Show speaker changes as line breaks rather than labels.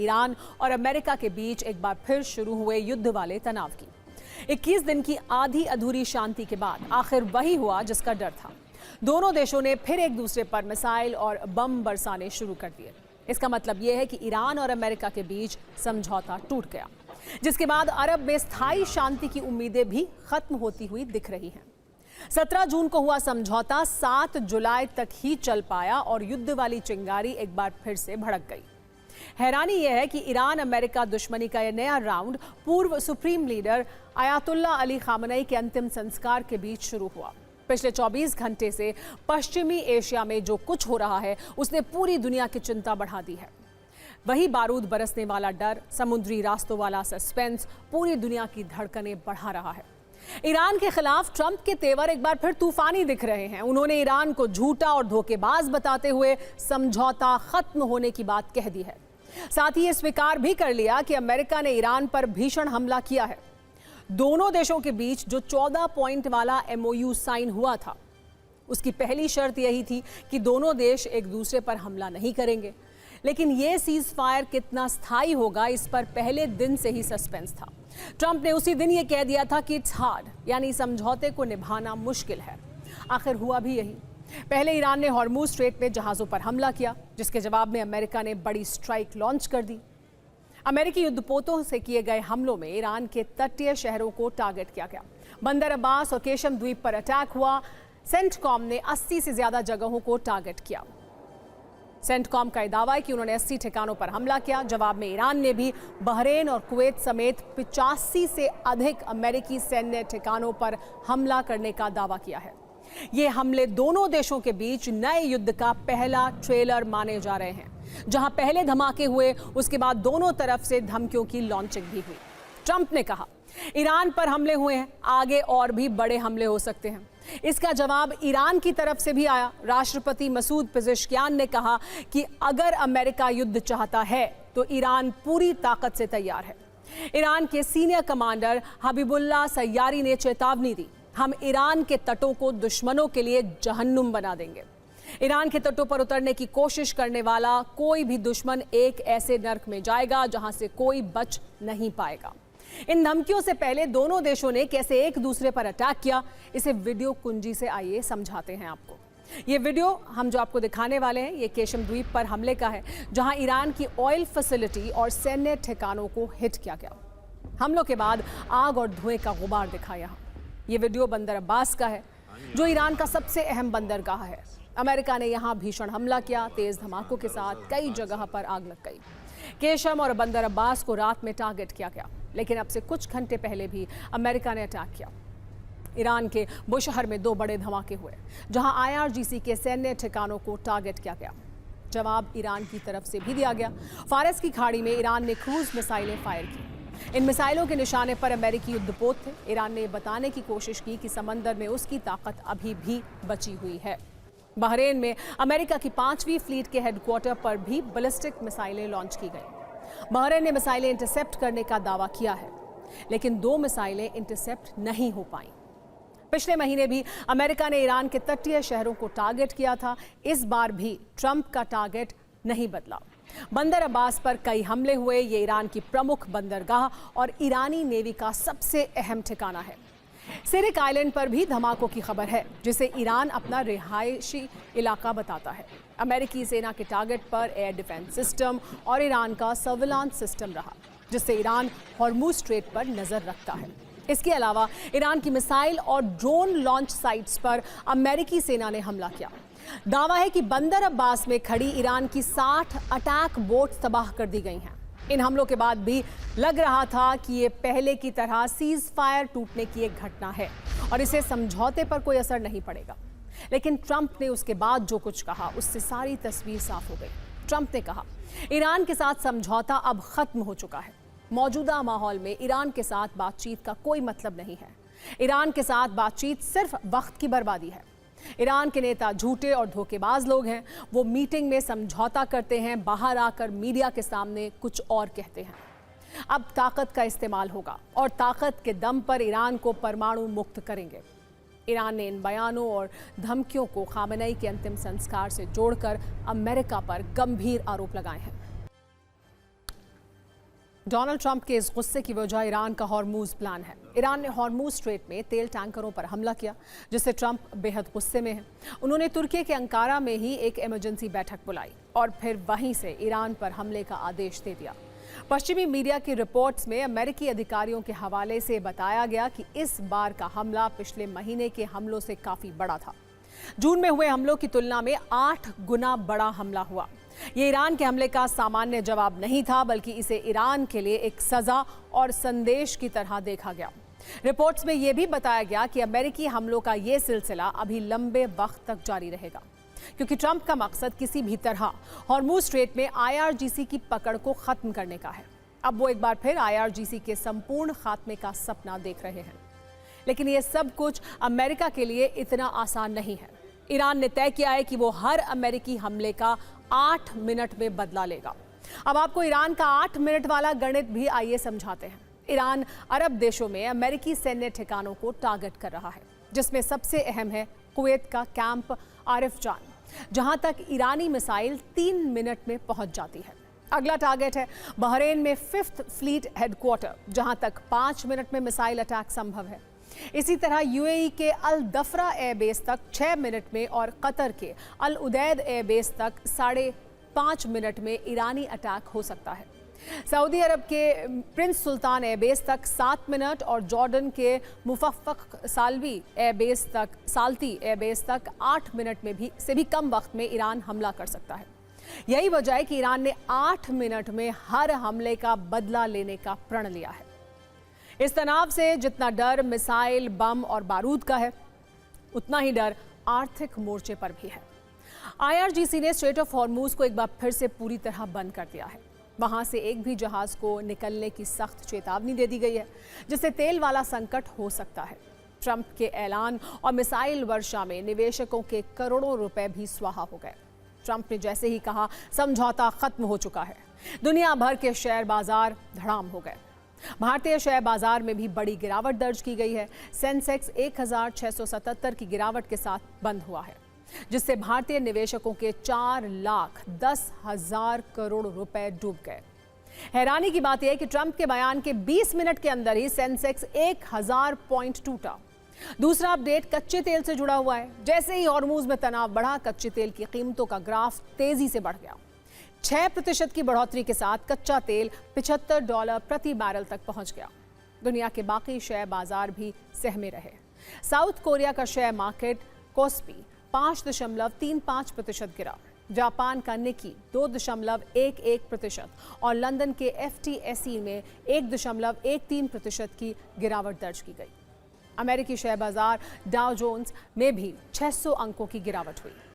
Iran और America के बीच एक बार फिर शुरू हुए युद्ध वाले तनाव की। 21 दिन की आधी अधूरी शांति के बाद आखिर वही हुआ जिसका डर था। दोनों देशों ने फिर एक दूसरे पर मिसाइल और बम बरसाने शुरू कर दिए। इसका मतलब यह है कि ईरान और अमेरिका के बीच समझौता टूट गया, जिसके बाद अरब में स्थायी शांति की उम्मीदें भी खत्म होती हुई दिख रही हैं। 17 जून को हुआ समझौता 7 जुलाई तक ही चल पाया और युद्ध वाली चिंगारी एक बार फिर से भड़क गई। हैरानी यह है कि ईरान अमेरिका दुश्मनी का यह नया राउंड पूर्व supreme leader Ayatollah Ali Khamenei के अंतिम संस्कार के बीच शुरू हुआ। पिछले 24 घंटे से पश्चिमी एशिया में जो कुछ हो रहा है उसने पूरी दुनिया की चिंता बढ़ा दी है। वही बारूद बरसने वाला डर, समुद्री रास्तों वाला सस्पेंस पूरी दुनिया की धड़कनें बढ़ा रहा है। ईरान के खिलाफ ट्रंप के तेवर एक बार फिर तूफानी दिख रहे हैं। उन्होंने ईरान को झूठा और धोखेबाज बताते हुए समझौता खत्म होने की बात कह दी है। साथ ही ये स्वीकार भी कर लिया कि अमेरिका ने ईरान पर भीषण हमला किया है। दोनों देशों के बीच जो 14 पॉइंट वाला MOU साइन हुआ था, उसकी पहली शर्त यही थी कि दोनों देश एक दूसरे पर हमला नहीं करेंगे। लेकिन यह सीज फायर कितना स्थायी होगा, इस पर पहले दिन से ही सस्पेंस था। ट्रंप ने उसी दिन यह कह दिया था कि इट्स हार्ड, यानी समझौते को निभाना मुश्किल है। आखिर हुआ भी यही। पहले ईरान ने हॉर्मुज स्ट्रेट में जहाजों पर हमला किया, जिसके जवाब में अमेरिका ने बड़ी स्ट्राइक लॉन्च कर दी। अमेरिकी युद्धपोतों से किए गए हमलों में ईरान के तटीय शहरों को टारगेट किया गया। बंदर अब्बास और केशम द्वीप पर अटैक हुआ। सेंटकॉम ने 80 से ज्यादा जगहों को टारगेट किया। सेंटकॉम का दावा है कि उन्होंने 80 ठिकानों पर हमला किया। जवाब में ईरान ने भी बहरीन और कुवैत समेत 85 से अधिक अमेरिकी सैन्य ठिकानों पर हमला करने का दावा किया है। ये हमले दोनों देशों के बीच नए युद्ध का पहला ट्रेलर माने जा रहे हैं। जहां पहले धमाके हुए, उसके बाद दोनों तरफ से धमकियों की लॉन्चिंग भी हुई। ट्रंप ने कहा, ईरान पर हमले हुए हैं, आगे और भी बड़े हमले हो सकते हैं। इसका जवाब ईरान की तरफ से भी आया। राष्ट्रपति मसूद पेजेश्कियान ने कहा कि अगर अमेरिका युद्ध चाहता है तो ईरान पूरी ताकत से तैयार है। ईरान के सीनियर कमांडर हबीबुल्लाह सय्यारी ने चेतावनी दी, हम ईरान के तटों को दुश्मनों के लिए जहन्नुम बना देंगे। ईरान के तटों पर उतरने की कोशिश करने वाला कोई भी दुश्मन एक ऐसे नर्क में जाएगा जहां से कोई बच नहीं पाएगा। इन धमकियों से पहले दोनों देशों ने कैसे एक दूसरे पर अटैक किया, इसे वीडियो कुंजी से आइए समझाते हैं आपको। ये वीडियो हम जो आपको दिखाने वाले हैं, ये केशम द्वीप पर हमले का है, जहां ईरान की ऑयल फैसिलिटी और सैन्य ठिकानों को हिट किया गया। हमलों के बाद आग और धुएं का गुबार दिखा यहाँ। ये वीडियो बंदर अब्बास का है, जो ईरान का सबसे अहम बंदरगाह है। अमेरिका ने यहाँ भीषण हमला किया। तेज धमाकों के साथ कई जगह पर आग लग गई। केशम और बंदर अब्बास को रात में टारगेट किया गया, लेकिन अब से कुछ घंटे पहले भी अमेरिका ने अटैक किया। ईरान के बुशहर में 2 बड़े धमाके हुए, जहां IRGC के सैन्य ठिकानों को टारगेट किया गया। जवाब ईरान की तरफ से भी दिया गया। फारस की खाड़ी में ईरान ने क्रूज मिसाइलें फायर की। इन मिसाइलों के निशाने पर अमेरिकी युद्धपोत थे। ईरान ने बताने की कोशिश की कि समंदर में उसकी ताकत अभी भी बची हुई है। बहरीन में अमेरिका की 5वीं फ्लीट के हेडक्वार्टर पर भी बैलिस्टिक मिसाइलें लॉन्च की गई। बहरीन ने मिसाइलें इंटरसेप्ट करने का दावा किया है, लेकिन 2 मिसाइलें इंटरसेप्ट नहीं हो पाई। पिछले महीने भी अमेरिका ने ईरान के तटीय शहरों को टारगेट किया था। इस बार भी ट्रंप का टारगेट नहीं बदला। बंदर अब्बास पर कई हमले हुए। ये ईरान की प्रमुख बंदरगाह और ईरानी नेवी का सबसे अहम ठिकाना है। सिरिक आइलैंड पर भी धमाकों की खबर है, जिसे ईरान अपना रिहायशी इलाका बताता है। अमेरिकी सेना के टारगेट पर एयर डिफेंस सिस्टम और ईरान का सर्विलांस सिस्टम रहा, जिससे ईरान हॉर्मुज स्ट्रेट पर नजर रखता है। इसके अलावा ईरान की मिसाइल और ड्रोन लॉन्च साइट्स पर अमेरिकी सेना ने हमला किया। दावा है कि बंदर अब्बास में खड़ी ईरान की 60 अटैक बोट तबाह कर दी गई हैं। इन हमलों के बाद भी लग रहा था कि ये पहले की तरह सीज फायर टूटने की एक घटना है और इसे समझौते पर कोई असर नहीं पड़ेगा। लेकिन ट्रंप ने उसके बाद जो कुछ कहा, उससे सारी तस्वीर साफ हो गई। ट्रंप ने कहा, ईरान के साथ समझौता अब खत्म हो चुका है। मौजूदा माहौल में ईरान के साथ बातचीत का कोई मतलब नहीं है। ईरान के साथ बातचीत सिर्फ वक्त की बर्बादी है। ईरान के नेता झूठे और धोखेबाज लोग हैं। वो मीटिंग में समझौता करते हैं, बाहर आकर मीडिया के सामने कुछ और कहते हैं। अब ताकत का इस्तेमाल होगा और ताकत के दम पर ईरान को परमाणु मुक्त करेंगे। ईरान ने इन बयानों और धमकियों को खामेनेई के अंतिम संस्कार से जोड़कर अमेरिका पर गंभीर आरोप लगाए हैं। डोनाल्ड ट्रंप के इस गुस्से की वजह ईरान का हॉर्मूज प्लान है। ईरान ने हॉर्मूज स्ट्रेट में तेल टैंकरों पर हमला किया, जिससे ट्रंप बेहद गुस्से में हैं। उन्होंने तुर्की के अंकारा में ही एक इमरजेंसी बैठक बुलाई और फिर वहीं से ईरान पर हमले का आदेश दे दिया। पश्चिमी मीडिया की रिपोर्ट्स में अमेरिकी अधिकारियों के हवाले से बताया गया कि इस बार का हमला पिछले महीने के हमलों से काफी बड़ा था। जून में हुए हमलों की तुलना में 8 गुना बड़ा हमला हुआ। ये ईरान के हमले का सामान्य जवाब नहीं था, बल्कि इसे ईरान के लिए एक सजा और संदेश की तरह देखा गया। रिपोर्ट्स में यह भी बताया गया कि अमेरिकी हमलों का ये सिलसिला अभी लंबे वक्त तक जारी रहेगा, क्योंकि ट्रंप का मकसद किसी भी तरह हॉर्मूज स्ट्रेट में IRGC की पकड़ को खत्म करने का है। अब वो एक बार फिर IRGC के संपूर्ण खात्मे का सपना देख रहे हैं। लेकिन ये सब कुछ अमेरिका के लिए इतना आसान नहीं है। ईरान ने तय किया है कि वो हर अमेरिकी हमले का 8 मिनट में बदला लेगा। अब आपको ईरान का 8 मिनट वाला गणित भी आइए समझाते हैं। ईरान अरब देशों में अमेरिकी सैन्य ठिकानों को टारगेट कर रहा है, जिसमें सबसे अहम है कुवैत का कैंप आरिफ जान, जहां तक ईरानी मिसाइल 3 मिनट में पहुंच जाती है। अगला टारगेट है बहरीन में 5th फ्लीट हेडक्वार्टर, जहां तक 5 मिनट में मिसाइल अटैक संभव है। इसी तरह UAE के अल दफरा एयरबेस तक 6 मिनट में और कतर के अल उदैद एयरबेस तक 5.5 मिनट में ईरानी अटैक हो सकता है। सऊदी अरब के प्रिंस सुल्तान एयरबेस तक 7 मिनट और जॉर्डन के मुफक्फक साल्ती एयरबेस तक 8 मिनट में भी कम वक्त में ईरान हमला कर सकता है। यही वजह है कि ईरान ने 8 मिनट में हर हमले का बदला लेने का प्रण लिया है। इस तनाव से जितना डर मिसाइल, बम और बारूद का है, उतना ही डर आर्थिक मोर्चे पर भी है। IRGC ने स्ट्रेट ऑफ हॉर्मूज को एक बार फिर से पूरी तरह बंद कर दिया है। वहां से एक भी जहाज को निकलने की सख्त चेतावनी दे दी गई है, जिससे तेल वाला संकट हो सकता है। ट्रंप के ऐलान और मिसाइल वर्षा में निवेशकों के करोड़ों रुपए भी स्वाहा हो गए। ट्रंप ने जैसे ही कहा समझौता खत्म हो चुका है, दुनिया भर के शेयर बाजार धड़ाम हो गए। भारतीय शेयर बाजार में भी बड़ी गिरावट दर्ज की गई है। सेंसेक्स 1677 की गिरावट के साथ बंद हुआ है, जिससे भारतीय निवेशकों के 4,10,000 करोड़ रुपए डूब गए। हैरानी की बात यह है कि ट्रंप के बयान के 20 मिनट के अंदर ही सेंसेक्स 1000 पॉइंट टूटा। दूसरा अपडेट कच्चे तेल से जुड़ा हुआ है। जैसे ही हॉर्मूज में तनाव बढ़ा, कच्चे तेल की कीमतों का ग्राफ तेजी से बढ़ गया। 6% की बढ़ोतरी के साथ कच्चा तेल $75 प्रति बैरल तक पहुंच गया। दुनिया के बाकी शेयर बाजार भी सहमे रहे। साउथ कोरिया का शेयर मार्केट कोस्पी 5.35% गिरा। जापान का निकी 2.11% और लंदन के FTSE में 1.13% की गिरावट दर्ज की गई। अमेरिकी शेयर बाजार डाउ जोन्स में भी 600 अंकों की गिरावट हुई।